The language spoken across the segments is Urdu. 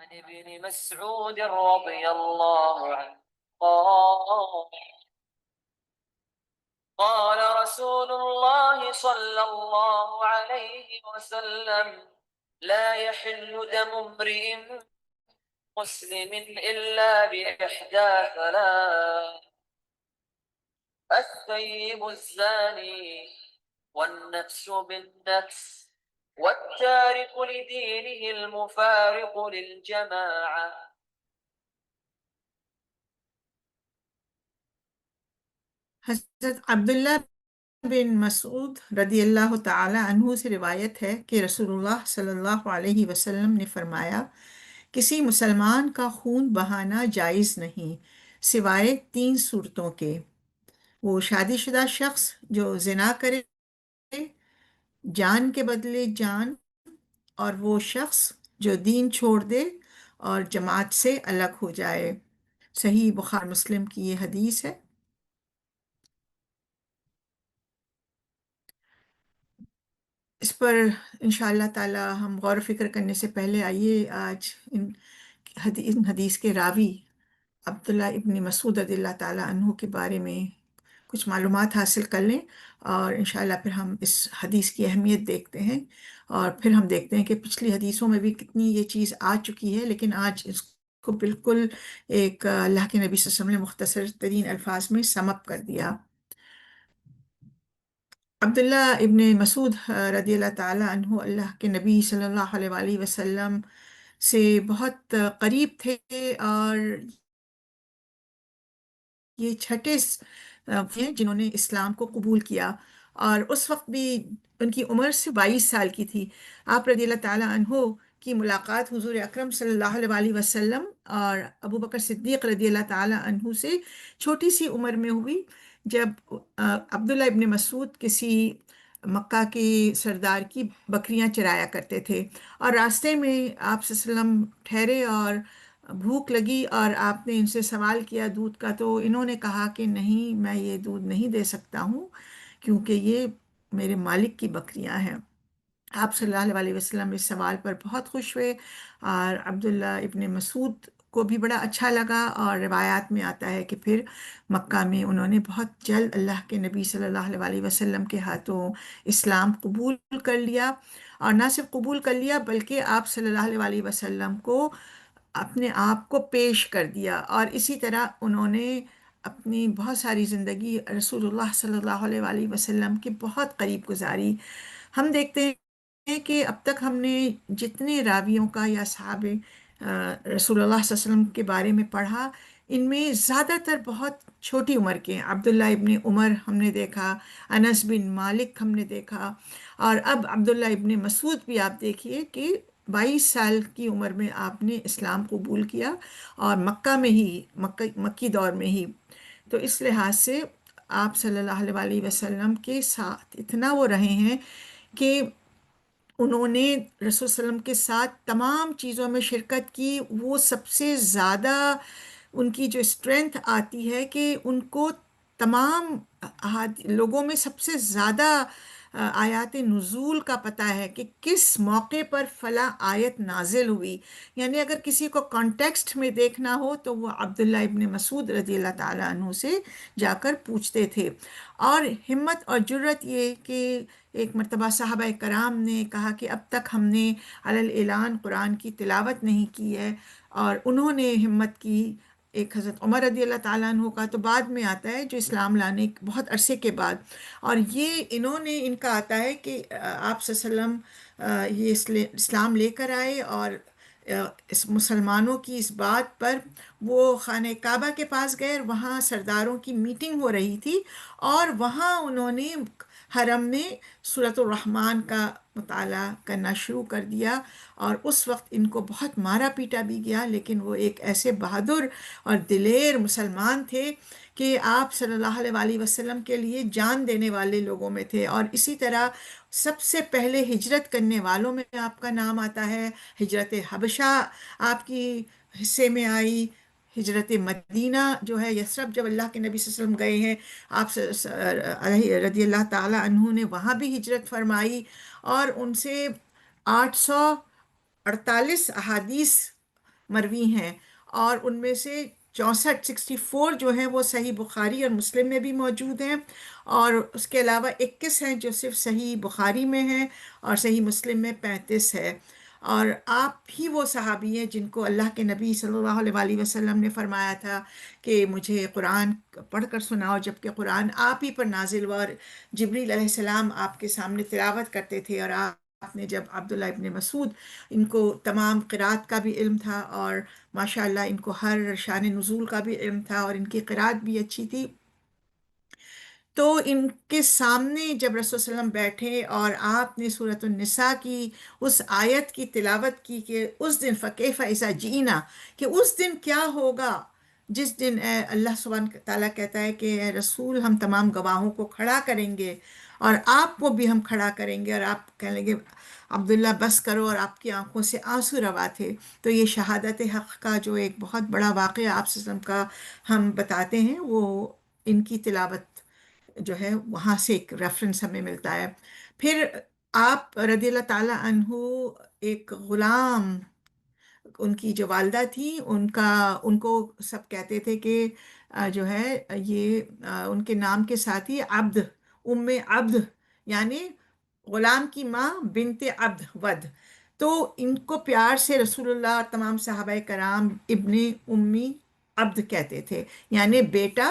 عن ابن مسعود رضي الله عنه قال قال رسول الله صلى الله عليه وسلم لا يحل دم امرئ مسلم إلا بإحدى ثلاث: الثيب الزاني، والنفس بالنفس، والتارك لدينه المفارق للجماعة. حضرت عبداللہ بن مسعود رضی اللہ تعالی عنہ سے روایت ہے کہ رسول اللہ صلی اللہ علیہ وسلم نے فرمایا، کسی مسلمان کا خون بہانا جائز نہیں سوائے 3 صورتوں کے: وہ شادی شدہ شخص جو زنا کرے جان کے بدلے جان، اور وہ شخص جو دین چھوڑ دے اور جماعت سے الگ ہو جائے۔ صحیح بخاری مسلم کی یہ حدیث ہے۔ اس پر انشاءاللہ تعالی ہم غور و فکر کرنے سے پہلے آئیے آج ان حدیث کے راوی عبداللہ ابن مسعود رضی اللہ تعالیٰ عنہ کے بارے میں کچھ معلومات حاصل کر لیں، اور انشاءاللہ پھر ہم اس حدیث کی اہمیت دیکھتے ہیں، اور پھر ہم دیکھتے ہیں کہ پچھلی حدیثوں میں بھی کتنی یہ چیز آ چکی ہے، لیکن آج اس کو بالکل ایک اللہ کے نبی صلی اللہ علیہ وسلم نے مختصر ترین الفاظ میں سم اپ کر دیا۔ عبداللہ ابن مسعود رضی اللہ تعالیٰ عنہ اللہ کے نبی صلی اللہ علیہ وآلہ وسلم سے بہت قریب تھے، اور یہ چھٹے ہیں جنہوں نے اسلام کو قبول کیا، اور اس وقت بھی ان کی عمر سے 22 سال کی تھی۔ آپ رضی اللہ تعالیٰ عنہ کی ملاقات حضور اکرم صلی اللہ علیہ وآلہ وسلم اور ابو بکر صدیق رضی اللہ تعالیٰ عنہ سے چھوٹی سی عمر میں ہوئی، جب عبداللہ ابن مسعود کسی مکہ کے سردار کی بکریاں چرایا کرتے تھے، اور راستے میں آپ صلی اللہ علیہ وسلم ٹھہرے اور بھوک لگی، اور آپ نے ان سے سوال کیا دودھ کا، تو انہوں نے کہا کہ نہیں، میں یہ دودھ نہیں دے سکتا ہوں کیونکہ یہ میرے مالک کی بکریاں ہیں۔ آپ صلی اللہ علیہ وسلم اس سوال پر بہت خوش ہوئے، اور عبداللہ ابن مسعود کو بھی بڑا اچھا لگا، اور روایات میں آتا ہے کہ پھر مکہ میں انہوں نے بہت جلد اللہ کے نبی صلی اللہ علیہ وسلم کے ہاتھوں اسلام قبول کر لیا، اور نہ صرف قبول کر لیا بلکہ آپ صلی اللہ علیہ وسلم کو اپنے آپ کو پیش کر دیا، اور اسی طرح انہوں نے اپنی بہت ساری زندگی رسول اللہ صلی اللہ علیہ وآلہ وسلم کے بہت قریب گزاری۔ ہم دیکھتے ہیں کہ اب تک ہم نے جتنے راویوں کا یا صحابہ رسول اللہ صلی اللہ علیہ وسلم کے بارے میں پڑھا، ان میں زیادہ تر بہت چھوٹی عمر کے ہیں۔ عبداللہ ابن عمر ہم نے دیکھا، انس بن مالک ہم نے دیکھا، اور اب عبداللہ ابن مسعود بھی آپ دیکھیے کہ 22 سال کی عمر میں آپ نے اسلام قبول کیا، اور مکہ میں ہی مکی دور میں ہی۔ تو اس لحاظ سے آپ صلی اللہ علیہ وآلہ وسلم کے ساتھ اتنا وہ رہے ہیں کہ انہوں نے رسول صلی اللہ علیہ وسلم کے ساتھ تمام چیزوں میں شرکت کی۔ وہ سب سے زیادہ ان کی جو اسٹرینتھ آتی ہے کہ ان کو تمام لوگوں میں سب سے زیادہ آیات نزول کا پتہ ہے کہ کس موقع پر فلاں آیت نازل ہوئی، یعنی اگر کسی کو کانٹیکسٹ میں دیکھنا ہو تو وہ عبداللہ ابن مسعود رضی اللہ تعالیٰ عنہ سے جا کر پوچھتے تھے۔ اور ہمت اور جرت یہ کہ ایک مرتبہ صحابہ کرام نے کہا کہ اب تک ہم نے علی الاعلان قرآن کی تلاوت نہیں کی ہے، اور انہوں نے ہمت کی۔ ایک حضرت عمر رضی اللہ تعالیٰ عنہ کا تو بعد میں آتا ہے، جو اسلام لانے کے بہت عرصے کے بعد، اور یہ انہوں نے ان کا آتا ہے کہ آپ صلی اللہ علیہ وسلم یہ اسلام لے کر آئے، اور اس مسلمانوں کی اس بات پر وہ خانہ کعبہ کے پاس گئے، اور وہاں سرداروں کی میٹنگ ہو رہی تھی، اور وہاں انہوں نے حرم میں سورۃ الرحمن کا مطالعہ کرنا شروع کر دیا، اور اس وقت ان کو بہت مارا پیٹا بھی گیا، لیکن وہ ایک ایسے بہادر اور دلیر مسلمان تھے کہ آپ صلی اللہ علیہ وآلہ وسلم کے لیے جان دینے والے لوگوں میں تھے۔ اور اسی طرح سب سے پہلے ہجرت کرنے والوں میں آپ کا نام آتا ہے۔ ہجرت حبشہ آپ کی حصے میں آئی، ہجرت مدینہ جو ہے یثرب، جب اللہ کے نبی صلی اللہ علیہ وسلم گئے ہیں، آپ رضی اللہ تعالیٰ عنہ نے وہاں بھی ہجرت فرمائی، اور ان سے 848 احادیث مروی ہیں، اور ان میں سے 64 جو ہیں وہ صحیح بخاری اور مسلم میں بھی موجود ہیں، اور اس کے علاوہ 21 ہیں جو صرف صحیح بخاری میں ہیں، اور صحیح مسلم میں 35 ہے۔ اور آپ ہی وہ صحابی ہیں جن کو اللہ کے نبی صلی اللہ علیہ وآلہ وسلم نے فرمایا تھا کہ مجھے قرآن پڑھ کر سناؤ، جبکہ قرآن آپ ہی پر نازل ہوا، اور جبریل علیہ السلام آپ کے سامنے تلاوت کرتے تھے، اور آپ نے جب عبداللہ ابن مسعود، ان کو تمام قرآت کا بھی علم تھا، اور ماشاءاللہ ان کو ہر شان نزول کا بھی علم تھا، اور ان کی قرآت بھی اچھی تھی، تو ان کے سامنے جب رسول صلی اللہ علیہ وسلم بیٹھے اور آپ نے سورۃ النساء کی اس آیت کی تلاوت کی کہ اس دن فکیف اذا جئنا، کہ اس دن کیا ہوگا جس دن اللہ سبحانہ تعالیٰ کہتا ہے کہ اے رسول ہم تمام گواہوں کو کھڑا کریں گے، اور آپ کو بھی ہم کھڑا کریں گے، اور آپ کہنے لگے عبداللہ بس کرو، اور آپ کی آنکھوں سے آنسو روا تھے۔ تو یہ شہادت حق کا جو ایک بہت بڑا واقعہ آپ صلی اللہ علیہ وسلم کا ہم بتاتے ہیں، وہ ان کی تلاوت جو ہے وہاں سے ایک ریفرنس ہمیں ملتا ہے۔ پھر آپ رضی اللہ تعالیٰ عنہ، ایک غلام، ان کی جو والدہ تھی، ان کو سب کہتے تھے کہ جو ہے یہ ان کے نام کے ساتھ ہی عبد، ام عبد، یعنی غلام کی ماں، بنت عبد ود، تو ان کو پیار سے رسول اللہ اور تمام صحابہ کرام ابن امی عبد کہتے تھے، یعنی بیٹا،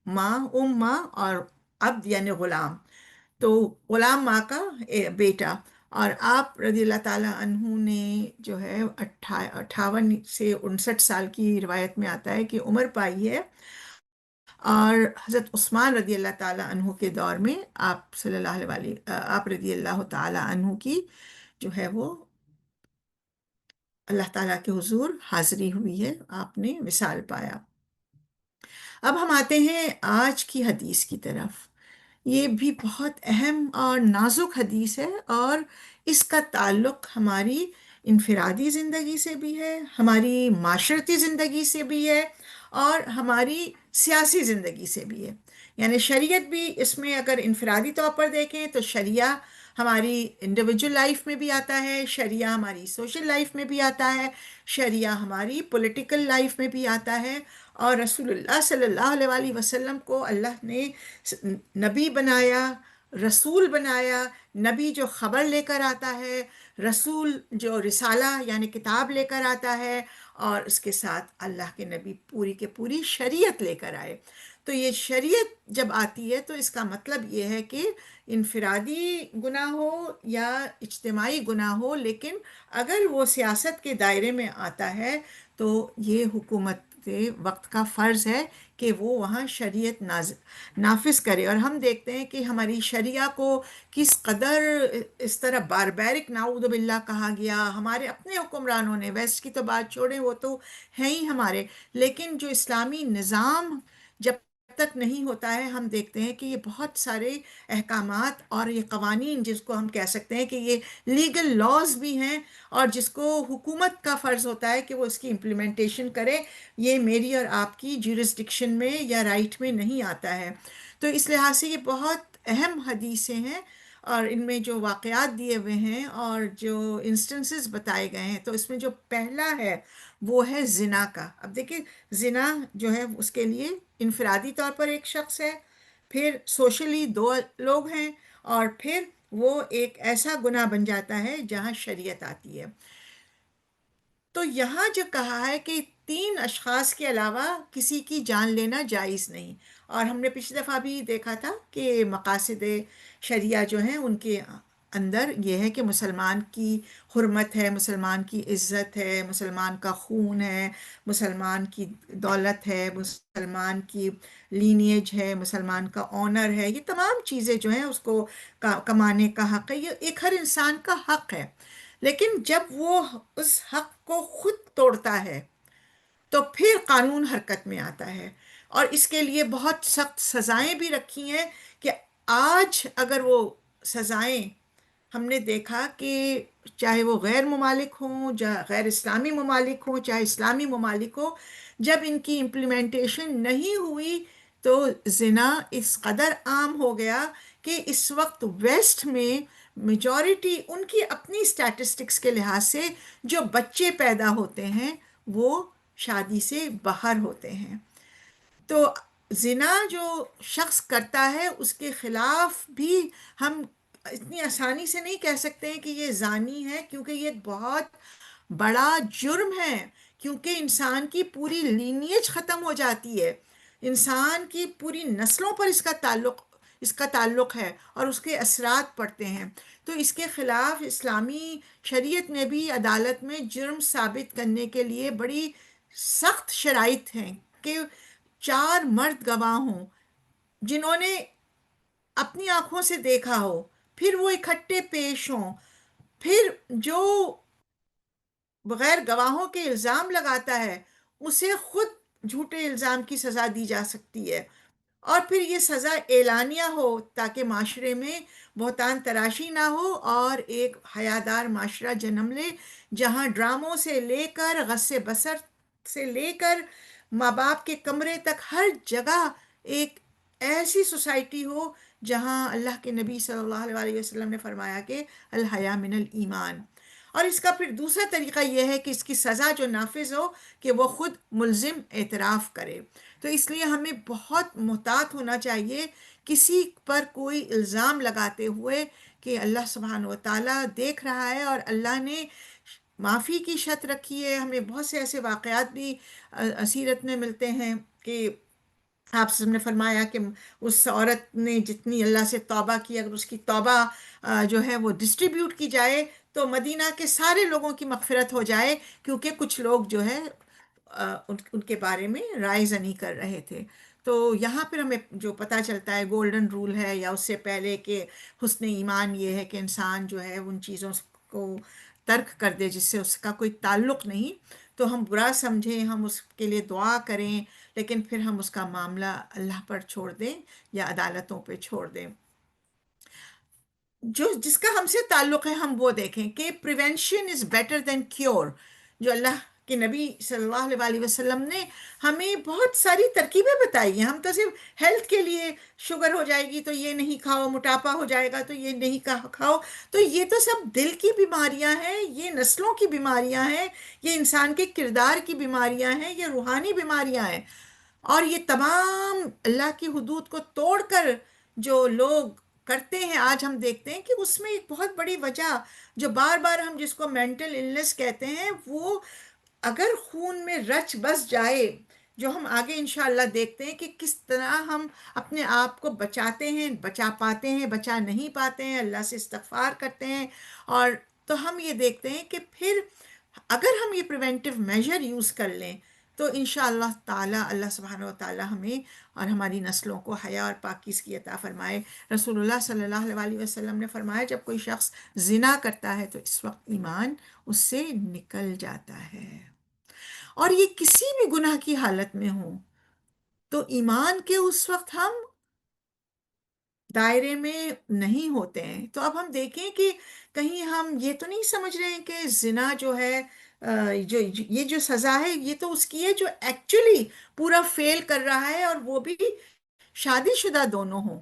ماں، ماں، اور عبد یعنی غلام، تو غلام ماں کا بیٹا۔ اور آپ رضی اللہ تعالیٰ عنہ نے جو ہے 58 سے 59 سال کی روایت میں آتا ہے کہ عمر پائی ہے، اور حضرت عثمان رضی اللہ تعالیٰ عنہ کے دور میں آپ صلی اللہ علیہ آپ رضی اللہ تعالیٰ عنہ کی جو ہے وہ اللہ تعالیٰ کے حضور حاضری ہوئی ہے، آپ نے وصال پایا۔ اب ہم آتے ہیں آج کی حدیث کی طرف۔ یہ بھی بہت اہم اور نازک حدیث ہے، اور اس کا تعلق ہماری انفرادی زندگی سے بھی ہے، ہماری معاشرتی زندگی سے بھی ہے، اور ہماری سیاسی زندگی سے بھی ہے۔ یعنی شریعت بھی اس میں اگر انفرادی طور پر دیکھیں تو شریعہ ہماری انڈیویجول لائف میں بھی آتا ہے، شریعہ ہماری سوشل لائف میں بھی آتا ہے، شریعہ ہماری پولیٹیکل لائف میں بھی آتا ہے، اور رسول اللہ صلی اللہ علیہ وآلہ وسلم کو اللہ نے نبی بنایا، رسول بنایا، نبی جو خبر لے کر آتا ہے، رسول جو رسالہ یعنی کتاب لے کر آتا ہے، اور اس کے ساتھ اللہ کے نبی پوری کے پوری شریعت لے کر آئے۔ تو یہ شریعت جب آتی ہے تو اس کا مطلب یہ ہے کہ انفرادی گناہ ہو یا اجتماعی گناہ ہو، لیکن اگر وہ سیاست کے دائرے میں آتا ہے تو یہ حکومت وقت کا فرض ہے کہ وہ وہاں شریعت نافذ کرے۔ اور ہم دیکھتے ہیں کہ ہماری شریعہ کو کس قدر اس طرح باربیرک نعوذ باللہ کہا گیا۔ ہمارے اپنے حکمرانوں نے، ویسٹ کی تو بات چھوڑیں، وہ تو ہیں ہی ہمارے، لیکن جو اسلامی نظام جب تک نہیں ہوتا ہے، ہم دیکھتے ہیں کہ یہ بہت سارے احکامات اور یہ قوانین، جس کو ہم کہہ سکتے ہیں کہ یہ لیگل لاز بھی ہیں، اور جس کو حکومت کا فرض ہوتا ہے کہ وہ اس کی امپلیمنٹیشن کرے، یہ میری اور آپ کی جورسڈکشن میں یا رائٹ میں نہیں آتا ہے۔ تو اس لحاظ سے یہ بہت اہم حدیثیں ہیں، اور ان میں جو واقعات دیے ہوئے ہیں اور جو انسٹنسز بتائے گئے ہیں، تو اس میں جو پہلا ہے وہ ہے زنا کا۔ اب دیکھیں، زنا جو ہے اس کے لیے انفرادی طور پر ایک شخص ہے، پھر سوشلی دو لوگ ہیں، اور پھر وہ ایک ایسا گناہ بن جاتا ہے جہاں شریعت آتی ہے۔ تو یہاں جو کہا ہے کہ 3 اشخاص کے علاوہ کسی کی جان لینا جائز نہیں، اور ہم نے پچھلی دفعہ بھی دیکھا تھا کہ مقاصد شریعہ جو ہیں ان کے اندر یہ ہے کہ مسلمان کی حرمت ہے، مسلمان کی عزت ہے، مسلمان کا خون ہے، مسلمان کی دولت ہے، مسلمان کی لینیج ہے، مسلمان کا آنر ہے، یہ تمام چیزیں جو ہیں اس کو کمانے کا حق ہے، یہ ایک ہر انسان کا حق ہے۔ لیکن جب وہ اس حق کو خود توڑتا ہے تو پھر قانون حرکت میں آتا ہے، اور اس کے لیے بہت سخت سزائیں بھی رکھی ہیں، کہ آج اگر وہ سزائیں ہم نے دیکھا کہ چاہے وہ غیر ممالک ہوں، غیر اسلامی ممالک ہوں، چاہے اسلامی ممالک ہوں، جب ان کی امپلیمنٹیشن نہیں ہوئی تو زنا اس قدر عام ہو گیا کہ اس وقت ویسٹ میں میجورٹی ان کی اپنی اسٹیٹسٹکس کے لحاظ سے جو بچے پیدا ہوتے ہیں وہ شادی سے باہر ہوتے ہیں۔ تو زنا جو شخص کرتا ہے اس کے خلاف بھی ہم اتنی آسانی سے نہیں کہہ سکتے ہیں کہ یہ زانی ہے، کیونکہ یہ ایک بہت بڑا جرم ہے، کیونکہ انسان کی پوری لینیج ختم ہو جاتی ہے، انسان کی پوری نسلوں پر اس کا تعلق ہے اور اس کے اثرات پڑتے ہیں۔ تو اس کے خلاف اسلامی شریعت میں بھی عدالت میں جرم ثابت کرنے کے لیے بڑی سخت شرائط ہیں کہ 4 مرد گواہ ہوں جنہوں نے اپنی آنکھوں سے دیکھا ہو، پھر وہ اکٹھے پیش ہوں، پھر جو بغیر گواہوں کے الزام لگاتا ہے اسے خود جھوٹے الزام کی سزا دی جا سکتی ہے، اور پھر یہ سزا اعلانیہ ہو تاکہ معاشرے میں بہتان تراشی نہ ہو اور ایک حیادار معاشرہ جنم لے، جہاں ڈراموں سے لے کر غص بصر سے لے کر ماں باپ کے کمرے تک ہر جگہ ایک ایسی سوسائٹی ہو جہاں اللہ کے نبی صلی اللہ علیہ وسلم نے فرمایا کہ الحیا من الایمان۔ اور اس کا پھر دوسرا طریقہ یہ ہے کہ اس کی سزا جو نافذ ہو کہ وہ خود ملزم اعتراف کرے۔ تو اس لیے ہمیں بہت محتاط ہونا چاہیے کسی پر کوئی الزام لگاتے ہوئے، کہ اللہ سبحانہ و تعالیٰ دیکھ رہا ہے اور اللہ نے معافی کی شرط رکھی ہے۔ ہمیں بہت سے ایسے واقعات بھی سیرت میں ملتے ہیں کہ آپ سب نے فرمایا کہ اس عورت نے جتنی اللہ سے توبہ کی، اگر اس کی توبہ جو ہے وہ ڈسٹریبیوٹ کی جائے تو مدینہ کے سارے لوگوں کی مغفرت ہو جائے، کیونکہ کچھ لوگ جو ہے ان کے بارے میں رائے زنی کر رہے تھے۔ تو یہاں پھر ہمیں جو پتہ چلتا ہے گولڈن رول ہے، یا اس سے پہلے کہ حسن ایمان یہ ہے کہ انسان جو ہے ان چیزوں کو ترک کر دے جس سے اس کا کوئی تعلق نہیں، تو ہم برا سمجھیں، ہم اس کے لیے دعا کریں، لیکن پھر ہم اس کا معاملہ اللہ پر چھوڑ دیں یا عدالتوں پہ چھوڑ دیں۔ جو جس کا ہم سے تعلق ہے ہم وہ دیکھیں کہ prevention is better than cure. جو اللہ کے نبی صلی اللہ علیہ وسلم نے ہمیں بہت ساری ترکیبیں بتائی ہیں، ہم تو صرف ہیلتھ کے لیے شوگر ہو جائے گی تو یہ نہیں کھاؤ، موٹاپا ہو جائے گا تو یہ نہیں کھاؤ، تو یہ تو سب دل کی بیماریاں ہیں، یہ نسلوں کی بیماریاں ہیں، یہ انسان کے کردار کی بیماریاں ہیں، یہ روحانی بیماریاں ہیں، اور یہ تمام اللہ کی حدود کو توڑ کر جو لوگ کرتے ہیں آج ہم دیکھتے ہیں کہ اس میں ایک بہت بڑی وجہ جو بار بار ہم جس کو مینٹل النس کہتے ہیں، وہ اگر خون میں رچ بس جائے، جو ہم آگے انشاءاللہ دیکھتے ہیں کہ کس طرح ہم اپنے آپ کو بچاتے ہیں، بچا پاتے ہیں، بچا نہیں پاتے ہیں، اللہ سے استغفار کرتے ہیں، اور تو ہم یہ دیکھتے ہیں کہ پھر اگر ہم یہ پریونٹیو میجر یوز کر لیں تو انشاءاللہ تعالی اللہ سبحانہ و تعالی ہمیں اور ہماری نسلوں کو حیا اور پاکیزگی عطا فرمائے۔ رسول اللہ صلی اللہ علیہ وسلم نے فرمایا جب کوئی شخص زنا کرتا ہے تو اس وقت ایمان اس سے نکل جاتا ہے، اور یہ کسی بھی گناہ کی حالت میں ہو تو ایمان کے اس وقت ہم دائرے میں نہیں ہوتے ہیں۔ تو اب ہم دیکھیں کہ کہیں ہم یہ تو نہیں سمجھ رہے ہیں کہ زنا جو ہے یہ جو سزا ہے یہ تو اس کی ہے جو ایکچولی پورا فیل کر رہا ہے، اور وہ بھی شادی شدہ دونوں ہوں،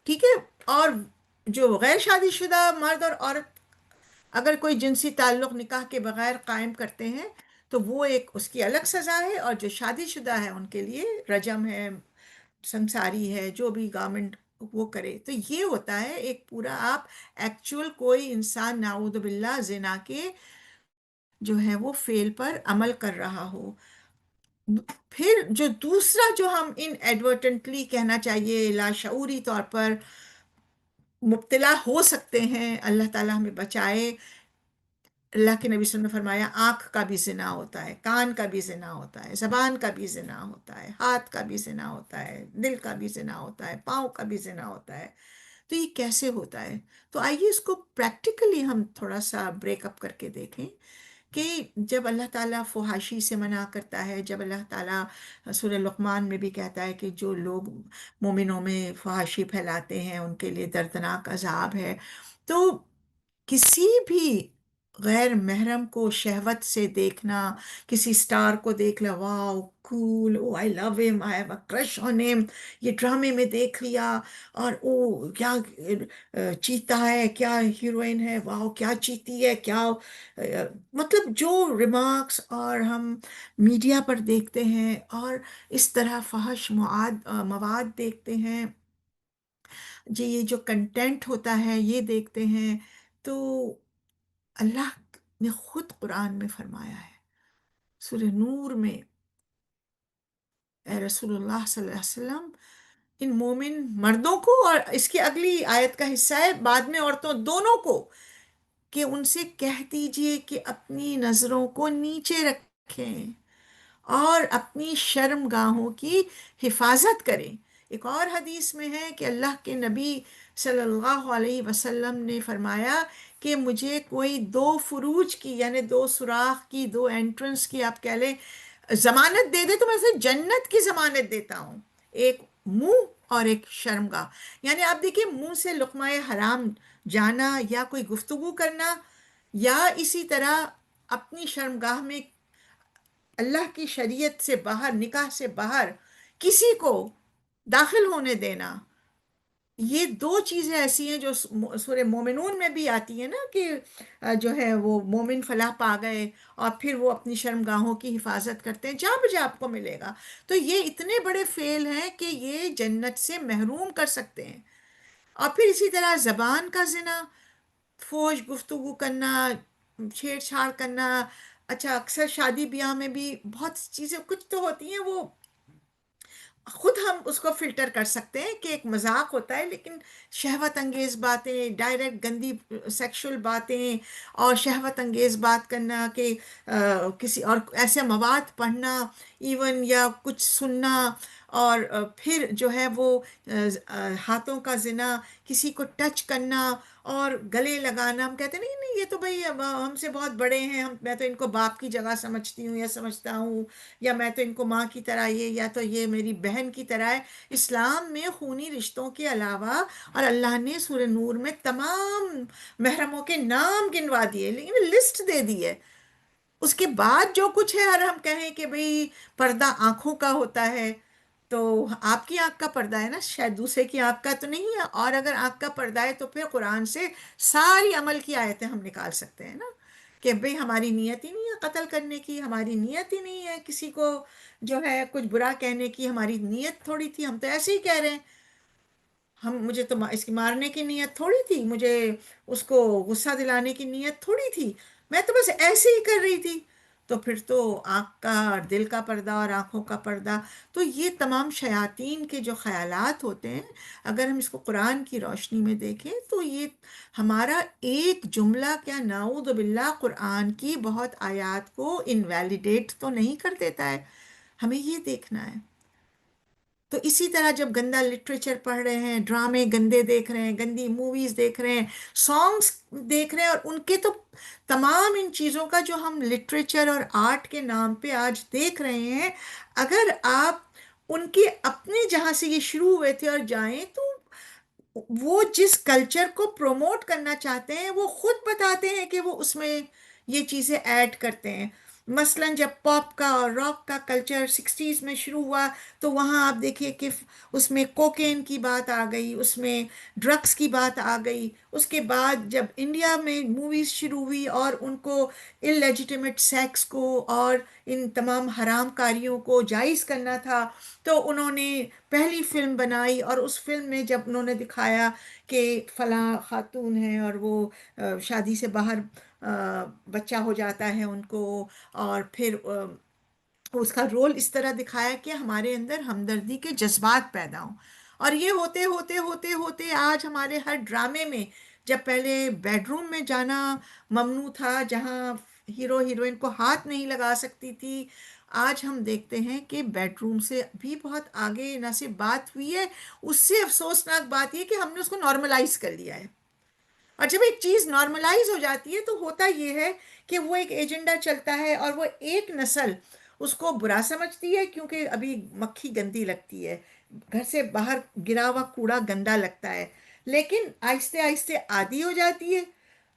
ٹھیک ہے، اور جو غیر شادی شدہ مرد اور عورت اگر کوئی جنسی تعلق نکاح کے بغیر قائم کرتے ہیں تو وہ ایک اس کی الگ سزا ہے، اور جو شادی شدہ ہے ان کے لیے رجم ہے، سنساری ہے، جو بھی گورنمنٹ وہ کرے۔ تو یہ ہوتا ہے ایک پورا آپ ایکچول کوئی انسان نعوذ باللہ زنا کے جو ہے وہ فیل پر عمل کر رہا ہو۔ پھر جو دوسرا جو ہم ان ایڈورٹنٹلی کہنا چاہیے لاشعوری طور پر مبتلا ہو سکتے ہیں، اللہ تعالیٰ ہمیں بچائے، اللہ کے نبی صلی اللہ علیہ وسلم نے فرمایا آنکھ کا بھی زنا ہوتا ہے، کان کا بھی زنا ہوتا ہے، زبان کا بھی زنا ہوتا ہے، ہاتھ کا بھی زنا ہوتا ہے، دل کا بھی زنا ہوتا ہے، پاؤں کا بھی زنا ہوتا ہے۔ تو یہ کیسے ہوتا ہے؟ تو آئیے اس کو پریکٹیکلی ہم تھوڑا سا بریک اپ کر کے دیکھیں کہ جب اللہ تعالیٰ فحاشی سے منع کرتا ہے، جب اللہ تعالیٰ سورہ لقمان میں بھی کہتا ہے کہ جو لوگ مومنوں میں فحاشی پھیلاتے ہیں ان کے لیے دردناک عذاب ہے، تو کسی بھی غیر محرم کو شہوت سے دیکھنا، کسی سٹار کو دیکھ لیا، واو کول، او آئی لو ہم، آئی ہیو اے کرش آن ہم، یہ ڈرامے میں دیکھ لیا، اور او کیا چیتا ہے، کیا ہیروئن ہے، واو کیا چیتی ہے، کیا مطلب جو ریمارکس اور ہم میڈیا پر دیکھتے ہیں، اور اس طرح فحش مواد دیکھتے ہیں، جی یہ جو کنٹینٹ ہوتا ہے یہ دیکھتے ہیں، تو اللہ نے خود قرآن میں فرمایا ہے سورہ نور میں، اے رسول اللہ صلی اللہ علیہ وسلم، ان مومن مردوں کو، اور اس کی اگلی آیت کا حصہ ہے بعد میں عورتوں دونوں کو، کہ ان سے کہہ دیجئے کہ اپنی نظروں کو نیچے رکھیں اور اپنی شرم گاہوں کی حفاظت کریں۔ ایک اور حدیث میں ہے کہ اللہ کے نبی صلی اللہ علیہ وسلم نے فرمایا کہ مجھے کوئی دو فروج کی، یعنی دو سوراخ کی، دو انٹرنس کی آپ کہہ لیں، ضمانت دے دے تو میں اسے جنت کی ضمانت دیتا ہوں، ایک منہ اور ایک شرمگاہ۔ یعنی آپ دیکھیے، منہ سے لقمہ حرام جانا یا کوئی گفتگو کرنا، یا اسی طرح اپنی شرمگاہ میں اللہ کی شریعت سے باہر، نکاح سے باہر کسی کو داخل ہونے دینا، یہ دو چیزیں ایسی ہیں جو سورہ مومنون میں بھی آتی ہیں نا، کہ جو ہے وہ مومن فلاح پا گئے، اور پھر وہ اپنی شرمگاہوں کی حفاظت کرتے ہیں، جہاں بجا آپ کو ملے گا۔ تو یہ اتنے بڑے فعل ہیں کہ یہ جنت سے محروم کر سکتے ہیں۔ اور پھر اسی طرح زبان کا زنا، فوش گفتگو کرنا، چھیڑ چھاڑ کرنا۔ اچھا، اکثر شادی بیاہ میں بھی بہت سی چیزیں کچھ تو ہوتی ہیں وہ خود ہم اس کو فلٹر کر سکتے ہیں کہ ایک مذاق ہوتا ہے، لیکن شہوت انگیز باتیں، ڈائریکٹ گندی سیکشل باتیں، اور شہوت انگیز بات کرنا، کہ کسی اور ایسے مواد پڑھنا ایون، یا کچھ سننا، اور پھر جو ہے وہ ہاتھوں کا زنا، کسی کو ٹچ کرنا اور گلے لگانا۔ ہم کہتے ہیں نہیں نہیں، یہ تو بھائی ہم سے بہت بڑے ہیں، میں تو ان کو باپ کی جگہ سمجھتی ہوں یا سمجھتا ہوں، یا میں تو ان کو ماں کی طرح، یہ یا تو یہ میری بہن کی طرح ہے۔ اسلام میں خونی رشتوں کے علاوہ، اور اللہ نے سورہ نور میں تمام محرموں کے نام گنوا دیے، لیکن لسٹ دے دی ہے، اس کے بعد جو کچھ ہے، اگر ہم کہیں کہ بھئی پردہ آنکھوں کا ہوتا ہے، تو آپ کی آنکھ کا پردہ ہے نا، شاید دوسرے کی آنکھ کا تو نہیں ہے، اور اگر آنکھ کا پردہ ہے تو پھر قرآن سے ساری عمل کی آیتیں ہم نکال سکتے ہیں نا، کہ بھئی ہماری نیت ہی نہیں ہے قتل کرنے کی، ہماری نیت ہی نہیں ہے کسی کو جو ہے کچھ برا کہنے کی، ہماری نیت تھوڑی تھی، ہم تو ایسے ہی کہہ رہے ہیں، مجھے تو اس کی مارنے کی نیت تھوڑی تھی، مجھے اس کو غصہ دلانے کی نیت تھوڑی تھی، میں تو بس ایسے ہی کر رہی تھی۔ تو پھر تو آنکھ کا اور دل کا پردہ اور آنکھوں کا پردہ، تو یہ تمام شیاطین کے جو خیالات ہوتے ہیں، اگر ہم اس کو قرآن کی روشنی میں دیکھیں تو یہ ہمارا ایک جملہ کیا، نعوذ باللہ، قرآن کی بہت آیات کو انویلیڈیٹ تو نہیں کر دیتا ہے، ہمیں یہ دیکھنا ہے۔ تو اسی طرح جب گندا لٹریچر پڑھ رہے ہیں، ڈرامے گندے دیکھ رہے ہیں، گندی موویز دیکھ رہے ہیں، سانگس دیکھ رہے ہیں، اور ان کے تو تمام ان چیزوں کا جو ہم لٹریچر اور آرٹ کے نام پہ آج دیکھ رہے ہیں، اگر آپ ان کے اپنے جہاں سے یہ شروع ہوئے تھے اور جائیں، تو وہ جس کلچر کو پروموٹ کرنا چاہتے ہیں وہ خود بتاتے ہیں کہ وہ اس میں یہ چیزیں ایڈ کرتے ہیں۔ مثلا جب پاپ کا اور راک کا کلچر سکسٹیز میں شروع ہوا، تو وہاں آپ دیکھیے کہ اس میں کوکین کی بات آ گئی، اس میں ڈرگس کی بات آ گئی۔ اس کے بعد جب انڈیا میں موویز شروع ہوئی اور ان کو اللیجیٹمیٹ سیکس کو اور ان تمام حرام کاریوں کو جائز کرنا تھا، تو انہوں نے پہلی فلم بنائی، اور اس فلم میں جب انہوں نے دکھایا کہ فلاں خاتون ہے اور وہ شادی سے باہر بچہ ہو جاتا ہے ان کو، اور پھر اس کا رول اس طرح دکھایا کہ ہمارے اندر ہمدردی کے جذبات پیدا ہوں، اور یہ ہوتے ہوتے ہوتے ہوتے آج ہمارے ہر ڈرامے میں، جب پہلے بیڈ روم میں جانا ممنوع تھا، جہاں ہیرو ہیروئن کو ہاتھ نہیں لگا سکتی تھی، آج ہم دیکھتے ہیں کہ بیڈ روم سے بھی بہت آگے نہ صرف بات ہوئی ہے، اس سے افسوسناک بات یہ کہ ہم نے اس کو نارملائز کر لیا ہے۔ اور جب ایک چیز نارملائز ہو جاتی ہے تو ہوتا یہ ہے کہ وہ ایک ایجنڈا چلتا ہے، اور وہ ایک نسل اس کو برا سمجھتی ہے کیونکہ ابھی مکھی گندی لگتی ہے، گھر سے باہر گرا ہوا کوڑا گندا لگتا ہے، لیکن آہستہ آہستہ عادی ہو جاتی ہے،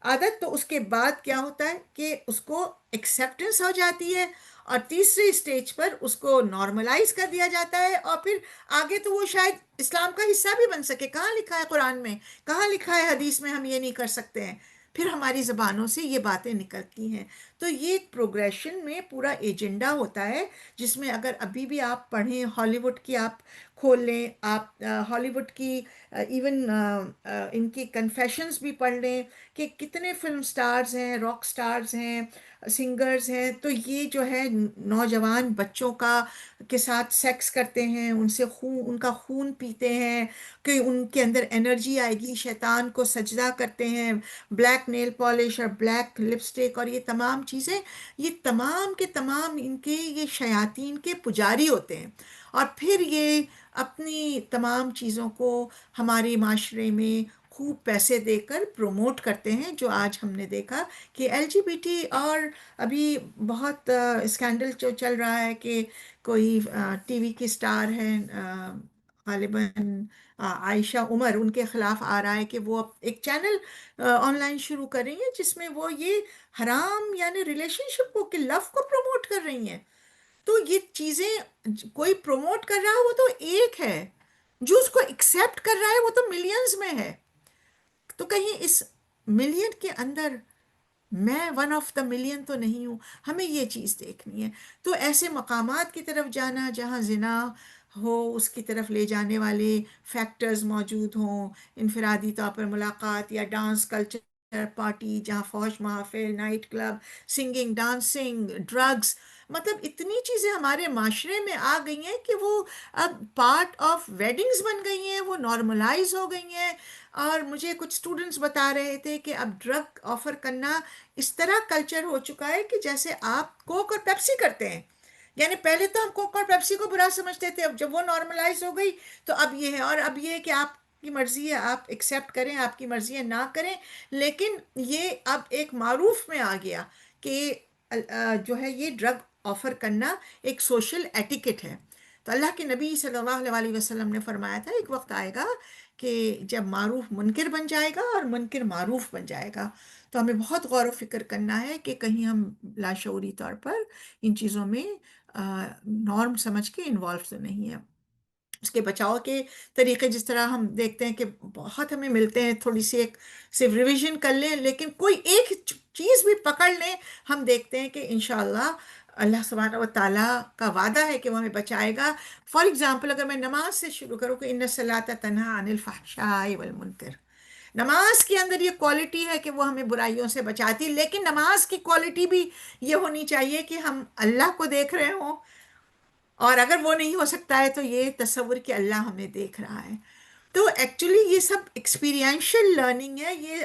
عادت تو اس کے بعد کیا ہوتا ہے کہ اس کو ایکسیپٹنس ہو جاتی ہے، اور تیسری اسٹیج پر اس کو نارملائز کر دیا جاتا ہے، اور پھر آگے تو وہ شاید اسلام کا حصہ بھی بن سکے۔ کہاں لکھا ہے قرآن میں، کہاں لکھا ہے حدیث میں ہم یہ نہیں کر سکتے ہیں؟ پھر ہماری زبانوں سے یہ باتیں نکلتی ہیں۔ تو یہ پروگریشن میں پورا ایجنڈا ہوتا ہے، جس میں اگر ابھی بھی آپ پڑھیں، ہالی ووڈ کی آپ کھول لیں، آپ ہالی ووڈ کی ایون ان کی کنفیشنز بھی پڑھ لیں کہ کتنے فلم سٹارز ہیں، راک سٹارز ہیں، سنگرز ہیں، تو یہ جو ہے نوجوان بچوں کا کے ساتھ سیکس کرتے ہیں، ان سے ان کا خون پیتے ہیں کہ ان کے اندر انرجی آئے گی، شیطان کو سجدہ کرتے ہیں، بلیک نیل پالش اور بلیک لپسٹک اور یہ تمام چیزیں، یہ تمام کے تمام ان کے یہ شیاطین کے پجاری ہوتے ہیں، اور پھر یہ اپنی تمام چیزوں کو ہمارے معاشرے میں خوب پیسے دے کر پروموٹ کرتے ہیں، جو آج ہم نے دیکھا کہ ایل جی بی ٹی، اور ابھی بہت اسکینڈل جو چل رہا ہے کہ کوئی ٹی وی کی سٹار ہے، غالباً عائشہ عمر، ان کے خلاف آ رہا ہے کہ وہ ایک چینل آن لائن شروع کر رہی ہیں جس میں وہ یہ حرام یعنی ریلیشن شپ کو، کہ لو کو پروموٹ کر رہی ہیں۔ تو یہ چیزیں کوئی پروموٹ کر رہا ہے وہ تو ایک ہے، جو اس کو ایکسیپٹ کر رہا ہے وہ تو ملینز میں ہے۔ تو کہیں اس ملین کے اندر میں ون آف دا ملین تو نہیں ہوں، ہمیں یہ چیز دیکھنی ہے۔ تو ایسے مقامات کی طرف جانا جہاں زنا ہو، اس کی طرف لے جانے والے فیکٹرز موجود ہوں، انفرادی طور پر ملاقات یا ڈانس کلچر پارٹی، جہاں فوش محافل، night club, singing, dancing, drugs, مطلب اتنی چیزیں ہمارے معاشرے میں آ گئی ہیں کہ وہ اب پارٹ آف ویڈنگز بن گئی ہیں، وہ نارملائز ہو گئی ہیں۔ اور مجھے کچھ اسٹوڈنٹس بتا رہے تھے کہ اب ڈرگ آفر کرنا اس طرح کلچر ہو چکا ہے کہ جیسے آپ کوک اور پیپسی کرتے ہیں، یعنی پہلے تو ہم کوک اور پیپسی کو برا سمجھتے تھے، اب جب وہ نارملائز ہو گئی تو اب یہ ہے، اور اب یہ ہے کہ آپ کی مرضی ہے، آپ ایکسیپٹ کریں، آپ کی مرضی ہے نہ کریں، لیکن یہ اب ایک معروف میں آ گیا کہ جو ہے یہ ڈرگ آفر کرنا ایک سوشل ایٹیکٹ ہے۔ تو اللہ کے نبی صلی اللہ علیہ وسلم نے فرمایا تھا ایک وقت آئے گا کہ جب معروف منکر بن جائے گا اور منکر معروف بن جائے گا، تو ہمیں بہت غور و فکر کرنا ہے کہ کہیں ہم لاشعوری طور پر ان چیزوں میں نارم سمجھ کے انوالو تو نہیں ہیں۔ اس کے بچاؤ کے طریقے جس طرح ہم دیکھتے ہیں کہ بہت ہمیں ملتے ہیں، تھوڑی سی ایک صرف ریویژن کر لیں، لیکن کوئی ایک چیز بھی پکڑ لیں، ہم دیکھتے ہیں کہ انشاءاللہ اللہ سبحانہ و تعالیٰ کا وعدہ ہے کہ وہ ہمیں بچائے گا۔ فار ایگزامپل اگر میں نماز سے شروع کروں کہ ان الصلاۃ تنہی عن الفحشاء والمنکر، نماز کے اندر یہ کوالٹی ہے کہ وہ ہمیں برائیوں سے بچاتی، لیکن نماز کی کوالٹی بھی یہ ہونی چاہیے کہ ہم اللہ کو دیکھ رہے ہوں، اور اگر وہ نہیں ہو سکتا ہے تو یہ تصور کہ اللہ ہمیں دیکھ رہا ہے۔ تو ایکچولی یہ سب ایکسپیرینشل لرننگ ہے، یہ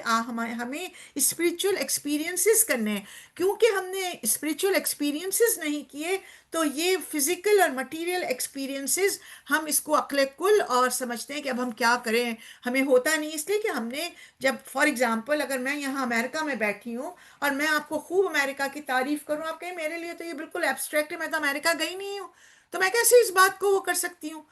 ہمیں اسپریچول ایکسپیرینسز کرنے ہیں، کیونکہ ہم نے اسپریچول ایکسپیرینسز نہیں کیے تو یہ فزیکل اور مٹیریل ایکسپیرینسز ہم اس کو عقل کل اور سمجھتے ہیں کہ اب ہم کیا کریں، ہمیں ہوتا نہیں، اس لیے کہ ہم نے جب فار ایگزامپل اگر میں یہاں امریکہ میں بیٹھی ہوں اور میں آپ کو خوب امریکہ کی تعریف کروں، آپ کہیں میرے لیے تو یہ بالکل ایبسٹریکٹ ہے، میں تو امریکہ گئی نہیں ہوں، تو میں کیسے اس بات کو وہ کر سکتی ہوں؟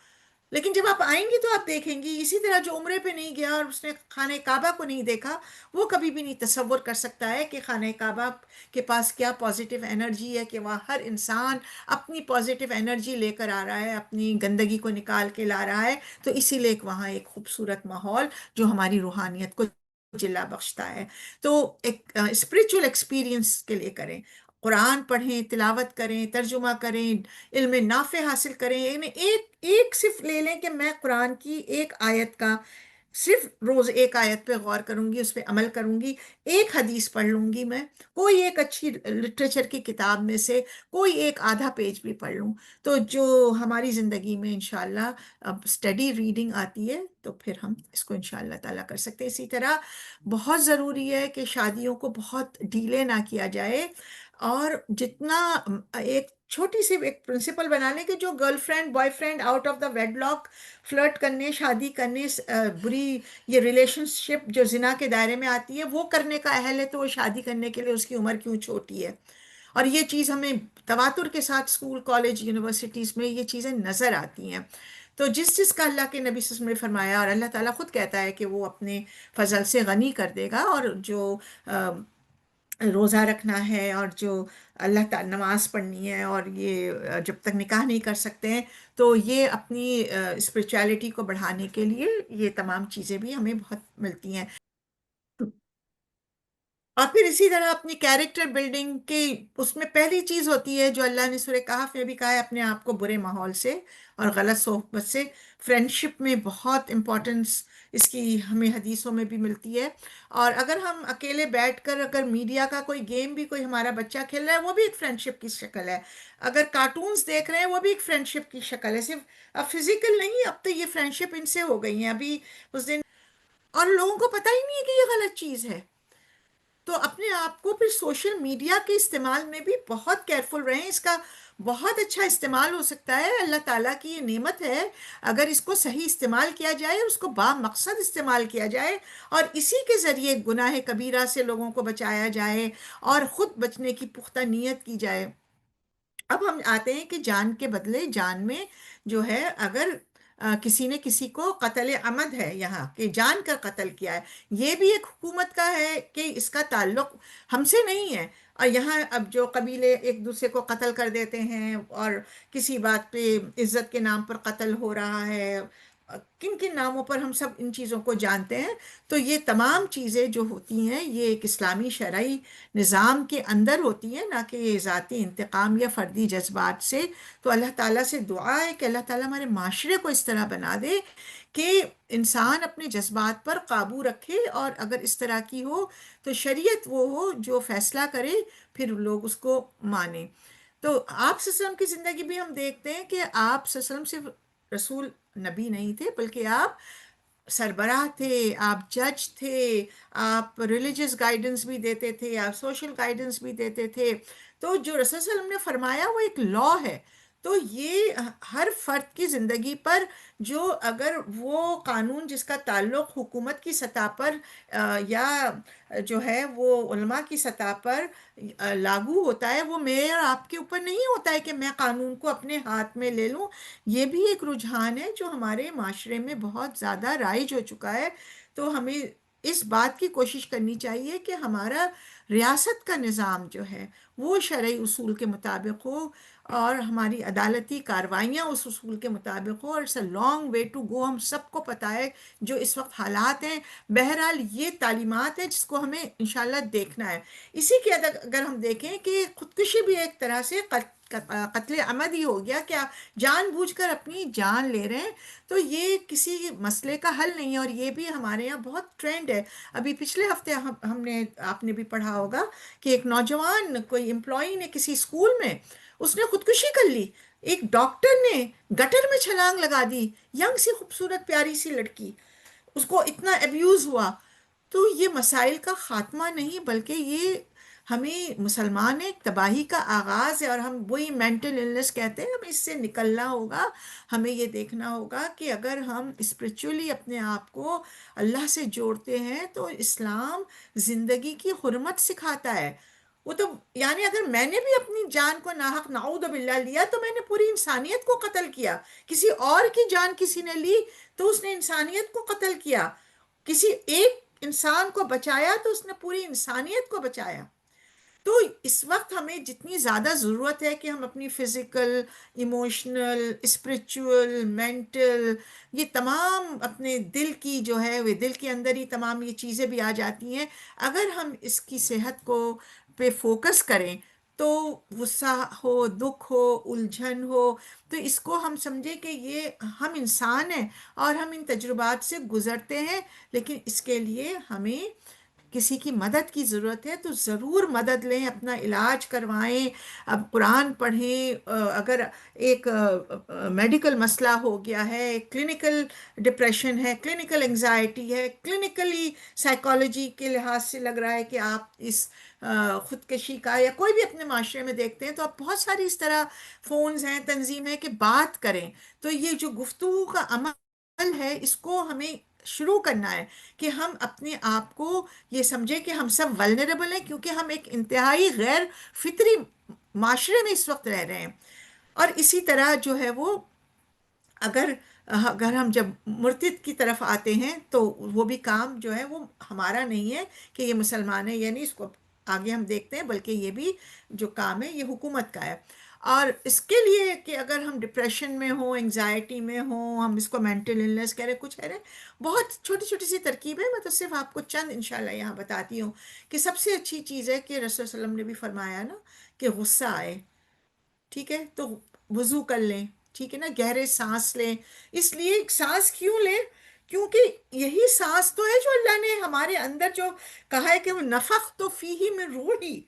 لیکن جب آپ آئیں گی تو آپ دیکھیں گی، اسی طرح جو عمرے پہ نہیں گیا اور اس نے خانہ کعبہ کو نہیں دیکھا، وہ کبھی بھی نہیں تصور کر سکتا ہے کہ خانہ کعبہ کے پاس کیا پازیٹیو انرجی ہے، کہ وہاں ہر انسان اپنی پازیٹیو انرجی لے کر آ رہا ہے، اپنی گندگی کو نکال کے لا رہا ہے، تو اسی لیے وہاں ایک خوبصورت ماحول جو ہماری روحانیت کو جلا بخشتا ہے۔ تو ایک اسپریچول ایکسپیرینس کے لیے کریں، قرآن پڑھیں، تلاوت کریں، ترجمہ کریں، علم نافع حاصل کریں، یعنی ایک ایک صرف لے لیں کہ میں قرآن کی ایک آیت کا صرف روز ایک آیت پہ غور کروں گی، اس پہ عمل کروں گی، ایک حدیث پڑھ لوں گی، میں کوئی ایک اچھی لٹریچر کی کتاب میں سے کوئی ایک آدھا پیج بھی پڑھ لوں، تو جو ہماری زندگی میں انشاءاللہ اب اسٹڈی ریڈنگ آتی ہے تو پھر ہم اس کو انشاءاللہ تعالیٰ کر سکتے ہیں۔ اسی طرح بہت ضروری ہے کہ شادیوں کو بہت ڈیلے نہ کیا جائے، اور جتنا ایک چھوٹی سی ایک پرنسپل بنا لیں کہ جو girlfriend boyfriend out of the wedlock flirt کرنے، شادی کرنے، بری یہ ریلیشن شپ جو زنا کے دائرے میں آتی ہے وہ کرنے کا اہل ہے، تو وہ شادی کرنے کے لیے اس کی عمر کیوں چھوٹی ہے؟ اور یہ چیز ہمیں تواتر کے ساتھ اسکول، کالج، یونیورسٹیز میں یہ چیزیں نظر آتی ہیں۔ تو جس جس کا اللہ کے نبی صلی اللہ علیہ وسلم نے فرمایا، اور اللہ تعالیٰ خود کہتا ہے کہ وہ اپنے فضل سے غنی کر دے گا، اور جو روزہ رکھنا ہے، اور جو اللہ تعالی نماز پڑھنی ہے، اور یہ جب تک نکاح نہیں کر سکتے ہیں، تو یہ اپنی اسپرچویلٹی کو بڑھانے کے لیے یہ تمام چیزیں بھی ہمیں بہت ملتی ہیں۔ اور پھر اسی طرح اپنی کیریکٹر بلڈنگ کی، اس میں پہلی چیز ہوتی ہے جو اللہ نے سورہ کہف میں بھی کہا ہے، اپنے آپ کو برے ماحول سے اور غلط صحبت سے۔ فرینڈشپ میں بہت امپورٹنس اس کی ہمیں حدیثوں میں بھی ملتی ہے۔ اور اگر ہم اکیلے بیٹھ کر اگر میڈیا کا کوئی گیم بھی کوئی ہمارا بچہ کھیل رہا ہے، وہ بھی ایک فرینڈشپ کی شکل ہے۔ اگر کارٹونز دیکھ رہے ہیں، وہ بھی ایک فرینڈشپ کی شکل ہے، صرف اب فزیکل نہیں، اب تو یہ فرینڈشپ ان سے ہو گئی ہیں۔ ابھی اس دن، اور لوگوں کو پتہ ہی نہیں ہے کہ یہ غلط چیز ہے۔ تو اپنے آپ کو پھر سوشل میڈیا کے استعمال میں بھی بہت کیئرفل رہیں۔ اس کا بہت اچھا استعمال ہو سکتا ہے، اللہ تعالیٰ کی یہ نعمت ہے، اگر اس کو صحیح استعمال کیا جائے، اس کو با مقصد استعمال کیا جائے، اور اسی کے ذریعے گناہ کبیرہ سے لوگوں کو بچایا جائے اور خود بچنے کی پختہ نیت کی جائے۔ اب ہم آتے ہیں کہ جان کے بدلے جان میں جو ہے، اگر کسی نے کسی کو قتل عمد ہے یہاں کہ جان کر قتل کیا ہے، یہ بھی ایک حکومت کا ہے کہ اس کا تعلق ہم سے نہیں ہے۔ اور یہاں اب جو قبیلے ایک دوسرے کو قتل کر دیتے ہیں، اور کسی بات پہ عزت کے نام پر قتل ہو رہا ہے، کن کن ناموں پر ہم سب ان چیزوں کو جانتے ہیں۔ تو یہ تمام چیزیں جو ہوتی ہیں، یہ ایک اسلامی شرعی نظام کے اندر ہوتی ہیں، نہ کہ ذاتی انتقام یا فردی جذبات سے۔ تو اللہ تعالیٰ سے دعا ہے کہ اللہ تعالیٰ ہمارے معاشرے کو اس طرح بنا دے کہ انسان اپنے جذبات پر قابو رکھے، اور اگر اس طرح کی ہو تو شریعت وہ ہو جو فیصلہ کرے، پھر لوگ اس کو مانیں۔ تو آپ صلی اللہ علیہ وسلم کی زندگی بھی ہم دیکھتے ہیں کہ آپ صلی اللہ علیہ وسلم صرف رسول نبی نہیں تھے، بلکہ آپ سربراہ تھے، آپ جج تھے، آپ ریلیجس گائیڈنس بھی دیتے تھے، آپ سوشل گائیڈنس بھی دیتے تھے۔ تو جو رسول صلی اللہ علیہ وسلم نے فرمایا وہ ایک لا ہے۔ تو یہ ہر فرد کی زندگی پر، جو اگر وہ قانون جس کا تعلق حکومت کی سطح پر یا جو ہے وہ علماء کی سطح پر لاگو ہوتا ہے، وہ میرے اور آپ کے اوپر نہیں ہوتا ہے کہ میں قانون کو اپنے ہاتھ میں لے لوں۔ یہ بھی ایک رجحان ہے جو ہمارے معاشرے میں بہت زیادہ رائج ہو چکا ہے۔ تو ہمیں اس بات کی کوشش کرنی چاہیے کہ ہمارا ریاست کا نظام جو ہے وہ شرعی اصول کے مطابق ہو، اور ہماری عدالتی کارروائیاں اس اصول کے مطابق ہو۔ اور it's a long way to go, ہم سب کو پتہ ہے جو اس وقت حالات ہیں۔ بہرحال یہ تعلیمات ہے جس کو ہمیں انشاءاللہ دیکھنا ہے۔ اسی کے اگر ہم دیکھیں کہ خودکشی بھی ایک طرح سے قتل عمد ہی ہو گیا، کیا جان بوجھ کر اپنی جان لے رہے ہیں۔ تو یہ کسی مسئلے کا حل نہیں ہے، اور یہ بھی ہمارے یہاں بہت ٹرینڈ ہے۔ ابھی پچھلے ہفتے ہم نے، آپ نے بھی پڑھا ہوگا کہ ایک نوجوان کوئی امپلائی نے کسی اسکول میں، اس نے خودکشی کر لی۔ ایک ڈاکٹر نے گٹر میں چھلانگ لگا دی، ینگ سی خوبصورت پیاری سی لڑکی، اس کو اتنا ابیوز ہوا۔ تو یہ مسائل کا خاتمہ نہیں، بلکہ یہ ہمیں مسلمان ایک تباہی کا آغاز ہے، اور ہم وہی مینٹل النس کہتے ہیں، ہمیں اس سے نکلنا ہوگا۔ ہمیں یہ دیکھنا ہوگا کہ اگر ہم اسپریچولی اپنے آپ کو اللہ سے جوڑتے ہیں تو اسلام زندگی کی حرمت سکھاتا ہے۔ وہ تو یعنی اگر میں نے بھی اپنی جان کو ناحق نعوذ باللہ لیا، تو میں نے پوری انسانیت کو قتل کیا۔ کسی اور کی جان کسی نے لی تو اس نے انسانیت کو قتل کیا۔ کسی ایک انسان کو بچایا تو اس نے پوری انسانیت کو بچایا۔ تو اس وقت ہمیں جتنی زیادہ ضرورت ہے کہ ہم اپنی فزیکل، ایموشنل، اسپریچول، مینٹل، یہ تمام اپنے دل کی جو ہے، وہ دل کے اندر ہی تمام یہ چیزیں بھی آ جاتی ہیں۔ اگر ہم اس کی صحت کو پہ فوکس کریں، تو غصہ ہو، دکھ ہو، الجھن ہو، تو اس کو ہم سمجھیں کہ یہ ہم انسان ہیں اور ہم ان تجربات سے گزرتے ہیں، لیکن اس کے لیے ہمیں کسی کی مدد کی ضرورت ہے، تو ضرور مدد لیں، اپنا علاج کروائیں، اب قرآن پڑھیں۔ اگر ایک میڈیکل مسئلہ ہو گیا ہے، کلینکل ڈپریشن ہے، کلینکل انگزائٹی ہے، کلینکلی سائیکالوجی کے لحاظ سے لگ رہا ہے کہ آپ اس خودکشی کا یا کوئی بھی اپنے معاشرے میں دیکھتے ہیں، تو آپ بہت ساری اس طرح فونز ہیں، تنظیم ہے کہ بات کریں۔ تو یہ جو گفتگو کا عمل ہے، اس کو ہمیں شروع کرنا ہے کہ ہم اپنے آپ کو یہ سمجھیں کہ ہم سب ولنریبل ہیں، کیونکہ ہم ایک انتہائی غیر فطری معاشرے میں اس وقت رہ رہے ہیں۔ اور اسی طرح جو ہے وہ، اگر اگر ہم جب مرتد کی طرف آتے ہیں تو وہ بھی کام جو ہے وہ ہمارا نہیں ہے کہ یہ مسلمان ہے یا نہیں، اس کو آگے ہم دیکھتے ہیں، بلکہ یہ بھی جو کام ہے یہ حکومت کا ہے۔ اور اس کے لیے کہ اگر ہم ڈپریشن میں ہوں، انگزائٹی میں ہوں، ہم اس کو مینٹل النس کہہ رہے کچھ کہہ رہے، بہت چھوٹی چھوٹی سی ترکیبیں، میں تو صرف آپ کو چند انشاءاللہ یہاں بتاتی ہوں کہ سب سے اچھی چیز ہے کہ رسول صلی اللہ علیہ وسلم نے بھی فرمایا نا کہ غصہ آئے، ٹھیک ہے تو وضو کر لیں، ٹھیک ہے نا، گہرے سانس لیں۔ اس لیے ایک سانس کیوں لیں؟ کیونکہ یہی سانس تو ہے جو اللہ نے ہمارے اندر جو کہا ہے کہ وہ نفخ تو فی ہی من روحی،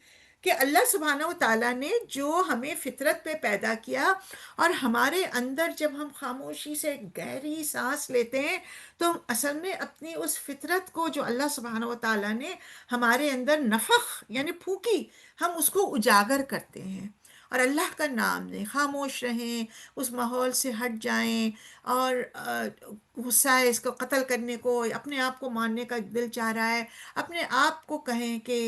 کہ اللہ سبحانہ و تعالیٰ نے جو ہمیں فطرت پہ پیدا کیا، اور ہمارے اندر جب ہم خاموشی سے گہری سانس لیتے ہیں تو ہم اصل میں اپنی اس فطرت کو جو اللہ سبحانہ و تعالیٰ نے ہمارے اندر نفخ یعنی پھونکی، ہم اس کو اجاگر کرتے ہیں، اور اللہ کا نام لیں، خاموش رہیں، اس ماحول سے ہٹ جائیں، اور غصہ ہے اس کو قتل کرنے کو، اپنے آپ کو مارنے کا دل چاہ رہا ہے، اپنے آپ کو کہیں کہ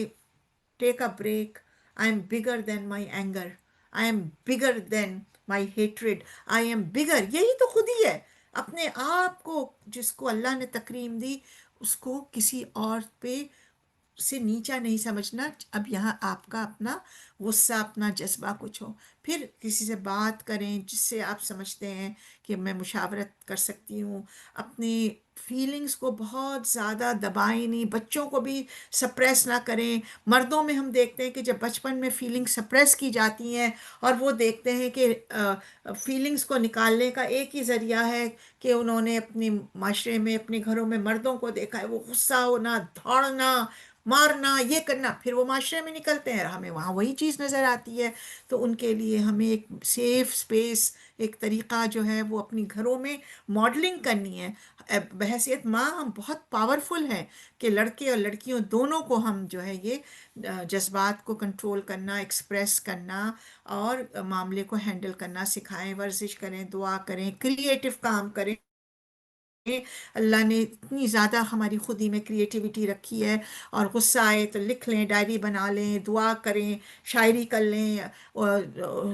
take a break, I am bigger than my anger, I am bigger than my hatred, I am bigger, یہی تو خود ہی ہے۔ اپنے آپ کو جس کو اللہ نے تکریم دی اس کو کسی اور پہ سے نیچا نہیں سمجھنا۔ اب یہاں آپ کا اپنا غصہ، اپنا جذبہ کچھ ہو، پھر کسی سے بات کریں جس سے آپ سمجھتے ہیں کہ میں مشاورت کر سکتی ہوں۔ اپنی فیلنگز کو بہت زیادہ دبائیں نہیں، بچوں کو بھی سپریس نہ کریں۔ مردوں میں ہم دیکھتے ہیں کہ جب بچپن میں فیلنگ سپریس کی جاتی ہیں اور وہ دیکھتے ہیں کہ فیلنگز کو نکالنے کا ایک ہی ذریعہ ہے کہ انہوں نے اپنے معاشرے میں، اپنے گھروں میں مردوں کو دیکھا ہے وہ غصہ ہونا، دھاڑنا، مارنا، یہ کرنا، پھر وہ معاشرے میں نکلتے ہیں اور ہمیں وہاں وہی چیز نظر آتی ہے۔ تو ان کے لیے ہمیں ایک سیف سپیس، ایک طریقہ جو ہے وہ اپنی گھروں میں ماڈلنگ کرنی ہے۔ بحیثیت ماں ہم بہت پاورفل ہیں کہ لڑکے اور لڑکیوں دونوں کو ہم جو ہے یہ جذبات کو کنٹرول کرنا، ایکسپریس کرنا، اور معاملے کو ہینڈل کرنا سکھائیں۔ ورزش کریں، دعا کریں، کریٹو کام کریں۔ اللہ نے اتنی زیادہ ہماری خودی میں کریٹیوٹی رکھی ہے، اور غصہ آئے تو لکھ لیں، ڈائری بنا لیں، دعا کریں، شاعری کر لیں،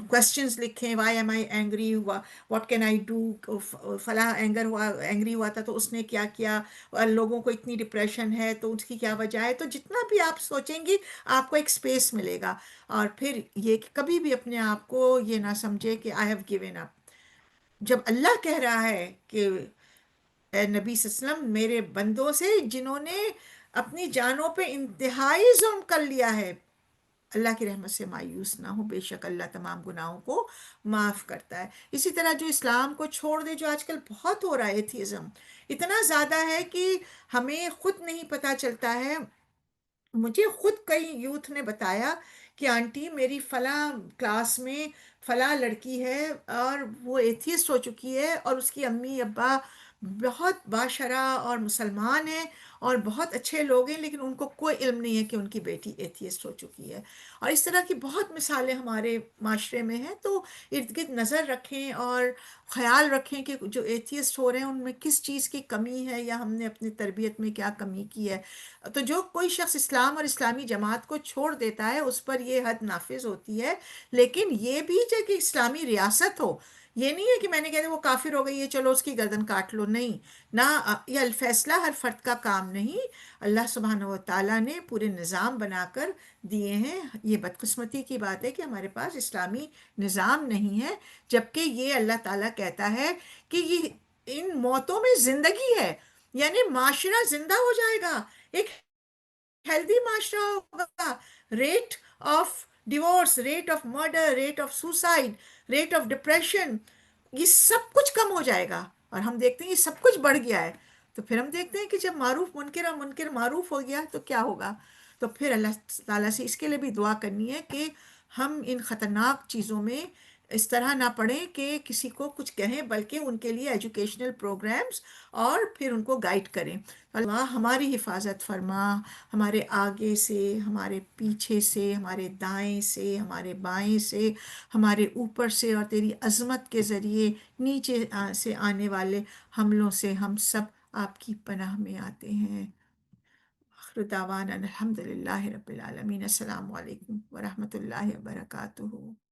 کوشچنز لکھیں، why am I angry, what can I do, فلاں اینگر ہوا، اینگری ہوا تھا تو اس نے کیا کیا، اور لوگوں کو اتنی ڈپریشن ہے تو اس کی کیا وجہ ہے۔ تو جتنا بھی آپ سوچیں گی آپ کو ایک اسپیس ملے گا۔ اور پھر یہ کہ کبھی بھی اپنے آپ کو یہ نہ سمجھے کہ آئی ہیو گیون اپ۔ جب اللہ کہہ رہا ہے کہ اے نبی صلی اللہ علیہ وسلم میرے بندوں سے جنہوں نے اپنی جانوں پہ انتہائی ظلم کر لیا ہے، اللہ کی رحمت سے مایوس نہ ہو، بے شک اللہ تمام گناہوں کو معاف کرتا ہے۔ اسی طرح جو اسلام کو چھوڑ دے، جو آج کل بہت ہو رہا ہے، ایتھیزم اتنا زیادہ ہے کہ ہمیں خود نہیں پتہ چلتا ہے۔ مجھے خود کئی یوتھ نے بتایا کہ آنٹی میری فلاں کلاس میں فلاں لڑکی ہے اور وہ ایتھیسٹ ہو چکی ہے، اور اس کی امی ابا بہت باشرح اور مسلمان ہیں اور بہت اچھے لوگ ہیں، لیکن ان کو کوئی علم نہیں ہے کہ ان کی بیٹی ایتھیسٹ ہو چکی ہے۔ اور اس طرح کی بہت مثالیں ہمارے معاشرے میں ہیں۔ تو ارد گرد نظر رکھیں اور خیال رکھیں کہ جو ایتھیسٹ ہو رہے ہیں ان میں کس چیز کی کمی ہے، یا ہم نے اپنی تربیت میں کیا کمی کی ہے۔ تو جو کوئی شخص اسلام اور اسلامی جماعت کو چھوڑ دیتا ہے اس پر یہ حد نافذ ہوتی ہے، لیکن یہ بھی ہے کہ اسلامی ریاست ہو۔ یہ نہیں ہے کہ میں نے کہہ دیا وہ کافر ہو گئی ہے چلو اس کی گردن کاٹ لو، نہیں، نہ، یہ الفیصلہ ہر فرد کا کام نہیں، اللہ سبحانہ و تعالیٰ نے پورے نظام بنا کر دیے ہیں۔ یہ بدقسمتی کی بات ہے کہ ہمارے پاس اسلامی نظام نہیں ہے، جبکہ یہ اللہ تعالیٰ کہتا ہے کہ یہ ان موتوں میں زندگی ہے، یعنی معاشرہ زندہ ہو جائے گا، ایک ہیلدی معاشرہ ہوگا۔ Rate of divorce, rate of murder, rate of suicide, rate of depression, یہ سب کچھ کم ہو جائے گا۔ اور ہم دیکھتے ہیں یہ سب کچھ بڑھ گیا ہے۔ تو پھر ہم دیکھتے ہیں کہ جب معروف منکر اور منکر معروف ہو گیا تو کیا ہوگا؟ تو پھر اللہ تعالیٰ سے اس کے لیے بھی دعا کرنی ہے کہ ہم ان خطرناک چیزوں میں اس طرح نہ پڑھیں کہ کسی کو کچھ کہیں، بلکہ ان کے لیے ایجوکیشنل پروگرامز اور پھر ان کو گائیڈ کریں۔ اللہ ہماری حفاظت فرما، ہمارے آگے سے، ہمارے پیچھے سے، ہمارے دائیں سے، ہمارے بائیں سے، ہمارے اوپر سے، اور تیری عظمت کے ذریعے نیچے سے آنے والے حملوں سے ہم سب آپ کی پناہ میں آتے ہیں۔ آخر دعوانا الحمد للہ رب العالمین۔ السلام علیکم ورحمۃ اللہ وبرکاتہ۔